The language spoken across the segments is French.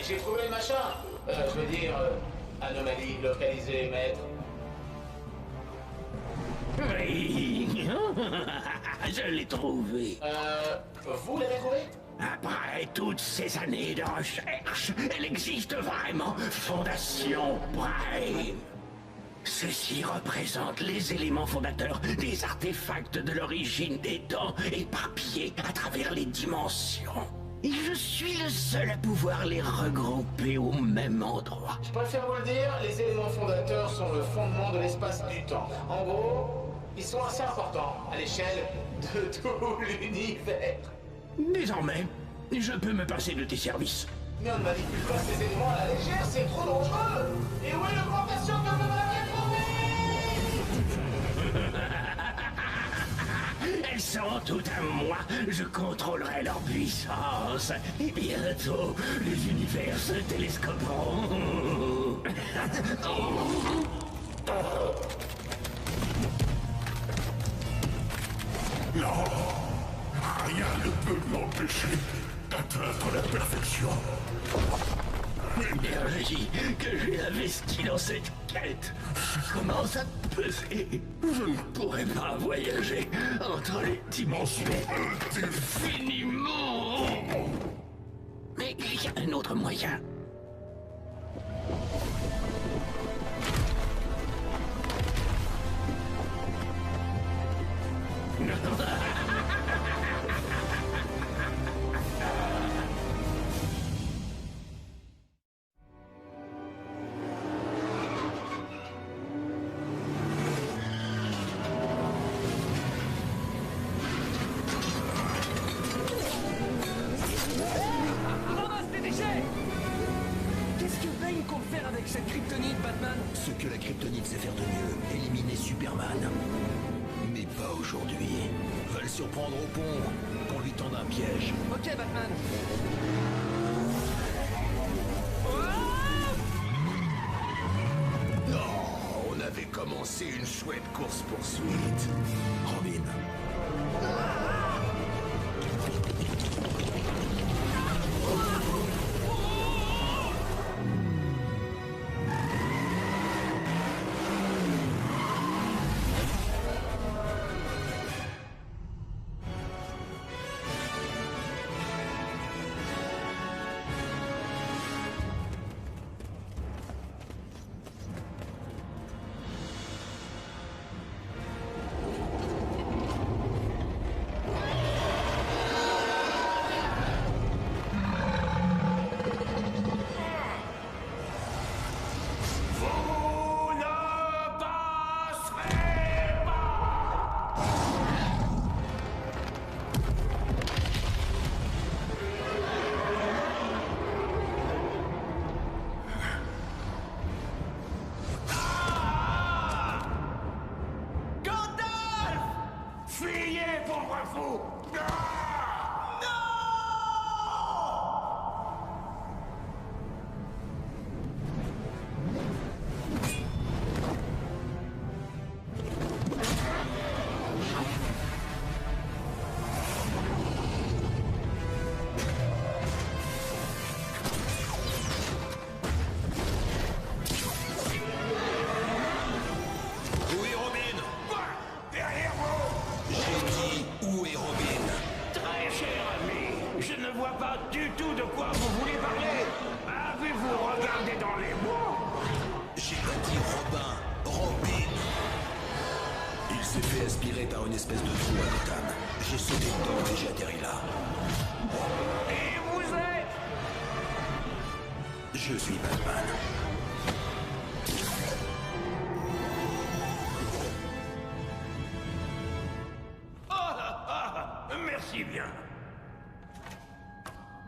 j'ai trouvé le machin. Je veux dire, anomalie localisée, maître. Oui, je l'ai trouvé. Vous l'avez trouvé? Après toutes ces années de recherche, elle existe vraiment, Fondation Prime. Ceci représente les éléments fondateurs des artefacts de l'origine des dents éparpillés à travers les dimensions. Et je suis le seul à pouvoir les regrouper au même endroit. Je préfère vous le dire, les éléments fondateurs sont le fondement de l'espace du temps. En gros, ils sont assez importants à l'échelle de tout l'univers. Désormais, je peux me passer de tes services. Mais on ne manipule pas ces éléments à la légère, c'est trop dangereux. Et où est l'augmentation que vous m'avez promis? Elles sont toutes à moi. Je contrôlerai leur puissance. Et bientôt, les univers se télescoperont. Non, rien ne peut m'empêcher d'atteindre la perfection. L'énergie que j'ai investie dans cette quête commence à peser. Je ne pourrai pas voyager entre les dimensions infiniment. Mais il y a un autre moyen. Ramasse tes déchets! Qu'est-ce que Bane compte faire avec cette kryptonite, Batman? Ce que la kryptonite sait faire de mieux, éliminer Superman. Mais pas aujourd'hui. Va le surprendre au pont, qu'on lui tende un piège. Ok, Batman. Non, on avait commencé une chouette course-poursuite. Robin. Fuyez, pauvre fou! Où est Robin? Derrière vous! J'ai dit, où est Robin? Très cher ami, je ne vois pas du tout de quoi vous voulez parler. Avez-vous regardé dans les bois? J'ai pas dit Robin, Robin. Il s'est fait aspirer par une espèce de trou à Gotham. J'ai sauté dedans et j'ai atterri là. Et vous êtes? Je suis Batman. Merci bien.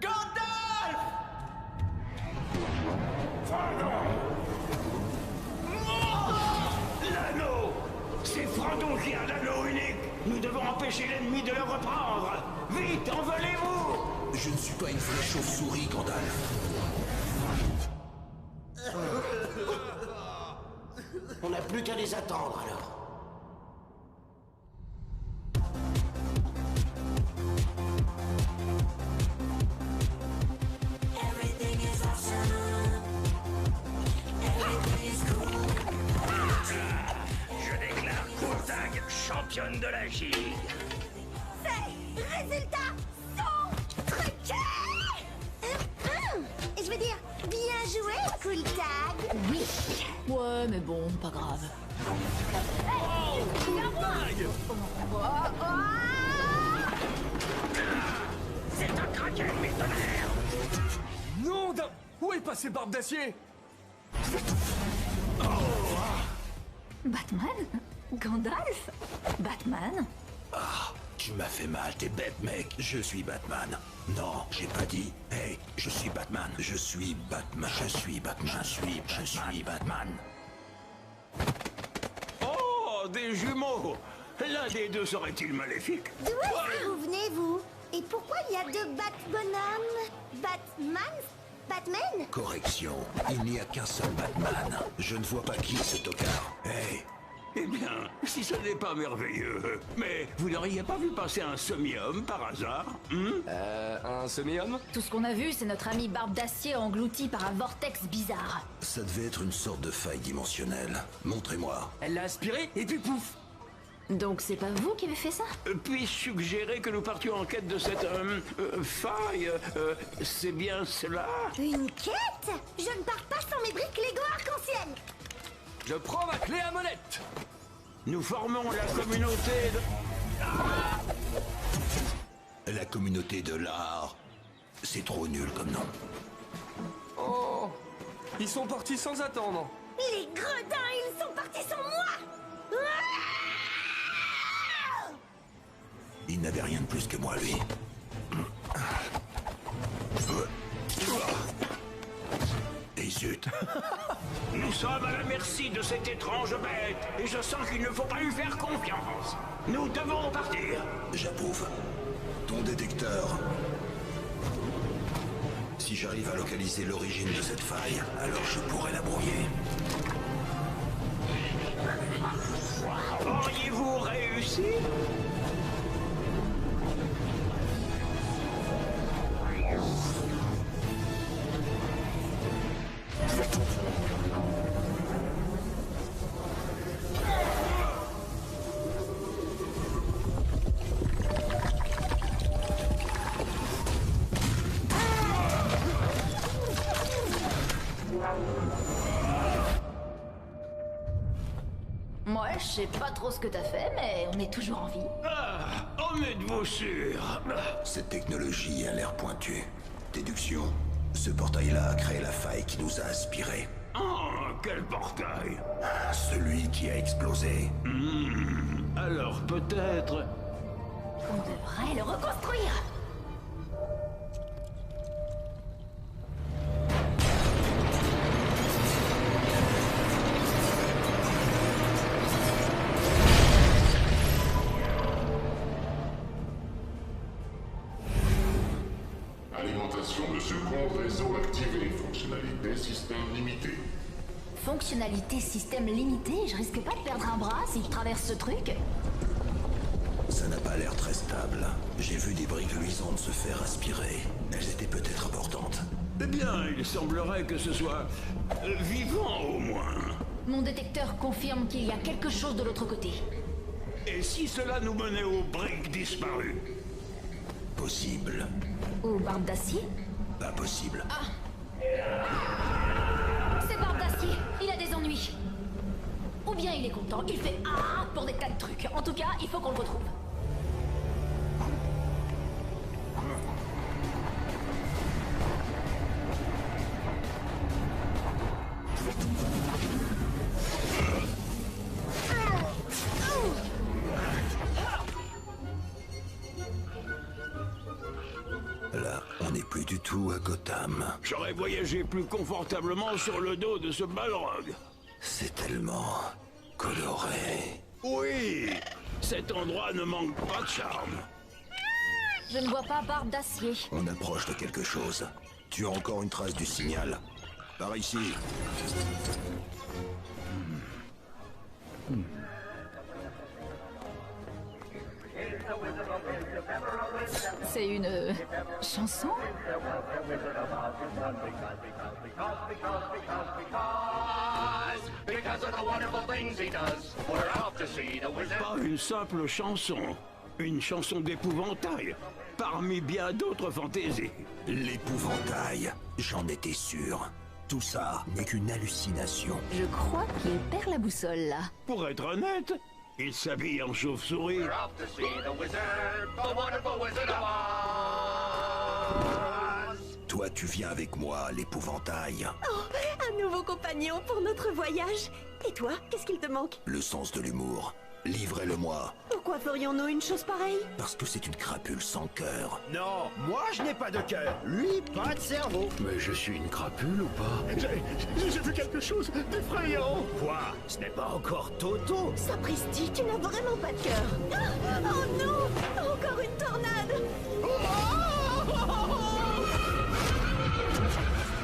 Gandalf! L'anneau! C'est Frodon qui a l'anneau unique! Nous devons empêcher l'ennemi de le reprendre! Vite, envolez-vous! Je ne suis pas une vraie chauve-souris, Gandalf. On n'a plus qu'à les attendre alors. Everything is awesome. championne de la gigue. Ces résultats sont truqués. Je veux dire, bien joué, Cool Tag. Oui. Ouais, mais bon, pas grave. C'est un kraken, mes tonnerres. Non d'un... Où est passé Barbe d'Acier? Batman? Gandalf? Batman? Ah, tu m'as fait mal, t'es bête, mec. Je suis Batman. Non, j'ai pas dit. Hey, je suis Batman. Je suis Batman. Je suis Batman. Je suis Batman. Oh, des jumeaux. L'un des deux serait-il maléfique? D'où est-ce que vous venez, vous? Et pourquoi il y a deux Bat-bonhommes? Batman? Batman? Correction, il n'y a qu'un seul Batman. Je ne vois pas qui est ce tocard. Hey, Eh bien, si ce n'est pas merveilleux. Mais vous n'auriez pas vu passer un semi-homme par hasard? Un semi-homme? Tout ce qu'on a vu, c'est notre ami Barbe d'Acier englouti par un vortex bizarre. ça devait être une sorte de faille dimensionnelle. Montrez-moi. Elle l'a aspiré et puis pouf. Donc c'est pas vous qui avez fait ça? Puis-je suggérer que nous partions en quête de cette faille? C'est bien cela? Une quête? Je ne pars pas sans mes briques Lego arc-en-ciel. Je prends ma clé à molette. Nous formons la communauté de... La communauté de l'art. C'est trop nul comme nom. Oh, ils sont partis sans attendre. Les gredins, ils sont partis sans moi. Il n'avait rien de plus que moi, lui. Et zut. Nous sommes à la merci de cette étrange bête, et je sens qu'il ne faut pas lui faire confiance. Nous devons partir. J'approuve. Ton détecteur. Si j'arrive à localiser l'origine de cette faille, alors je pourrai la brouiller. Auriez-vous réussi? Moi, je sais pas trop ce que t'as fait, mais on est toujours en vie. Ah, en êtes-vous sûr? Cette technologie a l'air pointue. Déduction. Ce portail-là a créé la faille qui nous a aspirés. Oh, quel portail! Celui qui a explosé. Alors peut-être... On devrait le reconstruire. Alimentation de seconde réseau activée. Fonctionnalité système limité. Fonctionnalité système limité, je risque pas de perdre un bras si je traverse ce truc. Ça n'a pas l'air très stable. J'ai vu des briques luisantes se faire aspirer. Elles étaient peut-être importantes. Eh bien, il semblerait que ce soit... vivant au moins. Mon détecteur confirme qu'il y a quelque chose de l'autre côté. Et si cela nous menait aux briques disparues? Possible. Ou Barbe d'Acier? Pas possible. C'est Barbe d'Acier, il a des ennuis. Ou bien il est content, il fait ah pour des tas de trucs. En tout cas, il faut qu'on le retrouve. Là, on n'est plus du tout à Gotham. J'aurais voyagé plus confortablement sur le dos de ce balrog. C'est tellement coloré. Oui, cet endroit ne manque pas de charme. Je ne vois pas Barbe d'Acier. On approche de quelque chose. Tu as encore une trace du signal. Par ici. C'est C'est une... chanson? Pas une simple chanson. Une chanson d'épouvantail. Parmi bien d'autres fantaisies. L'épouvantail, j'en étais sûr. Tout ça n'est qu'une hallucination. Je crois qu'il perd la boussole, là. Pour être honnête, il s'habille en chauve-souris. Toi, tu viens avec moi, l'épouvantail. Oh, un nouveau compagnon pour notre voyage. Et toi, qu'est-ce qu'il te manque? Le sens de l'humour. Livrez-le-moi. Pourquoi ferions-nous une chose pareille? Parce que c'est une crapule sans cœur. Non, moi je n'ai pas de cœur. Lui, pas de cerveau. Mais je suis une crapule ou pas? J'ai vu quelque chose d'effrayant. Quoi? Ce n'est pas encore Toto. Sapristi, tu n'as vraiment pas de cœur. Oh non! Encore une tornade!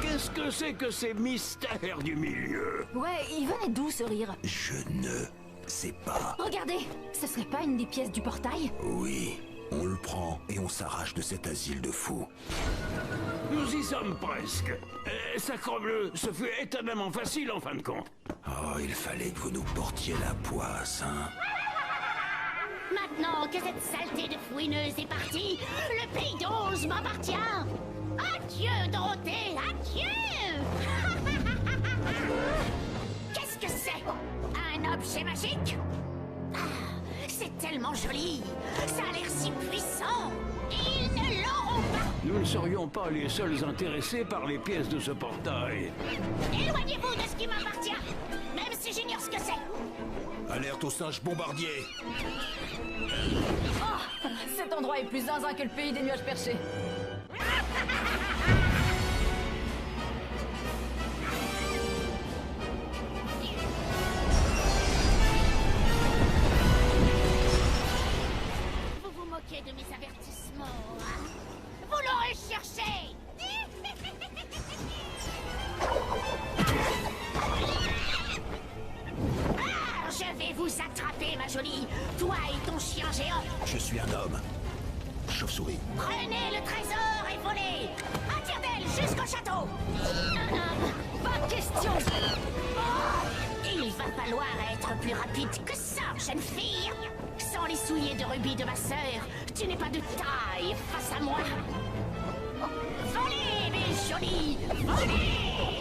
Qu'est-ce que c'est que ces mystères du milieu? Ouais, il venait d'où, ce rire? Je ne sais pas. Regardez! Ce serait pas une des pièces du portail? Oui, on le prend et on s'arrache de cet asile de fous. Nous y sommes presque. Sacrebleu, ce fut étonnamment facile en fin de compte. Oh, il fallait que vous nous portiez la poisse, hein. Maintenant que cette saleté de fouineuse est partie, le pays d'Oz m'appartient. Adieu, Dorothée, adieu. Qu'est-ce que c'est? Un objet magique? Ah, c'est tellement joli. Ça a l'air si puissant. Ils ne l'auront pas. Nous ne serions pas les seuls intéressés par les pièces de ce portail. Éloignez-vous de ce qui m'appartient, même si j'ignore ce que c'est. Alerte aux singes bombardiers. Oh! Cet endroit est plus zinzin que le pays des nuages perchés. Vous vous moquez de mes avertissements, hein? Vous l'aurez cherché. Ah, je vais vous attraper, ma jolie. Toi et ton chien géant. Je suis un homme. Chauve-souris. Prenez le trésor et volez. À tire-d'aile jusqu'au château. Pas de question! Oh, il va falloir être plus rapide que ça, jeune fille. Sans les souliers de rubis de ma sœur, tu n'es pas de taille face à moi. Volez, mes jolies, volez!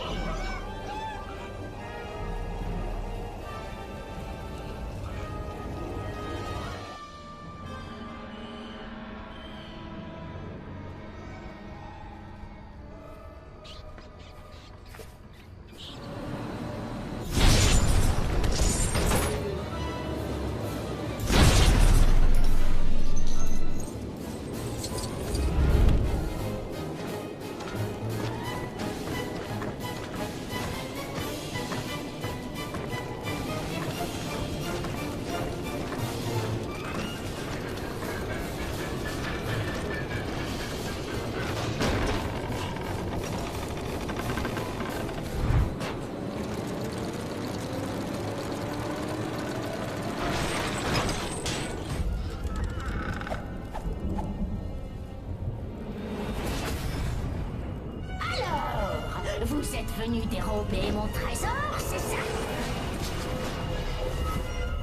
Vous êtes venu dérober mon trésor, c'est ça?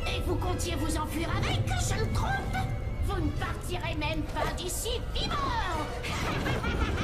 Et vous comptiez vous enfuir avec, je le trompe? Vous ne partirez même pas d'ici vivant!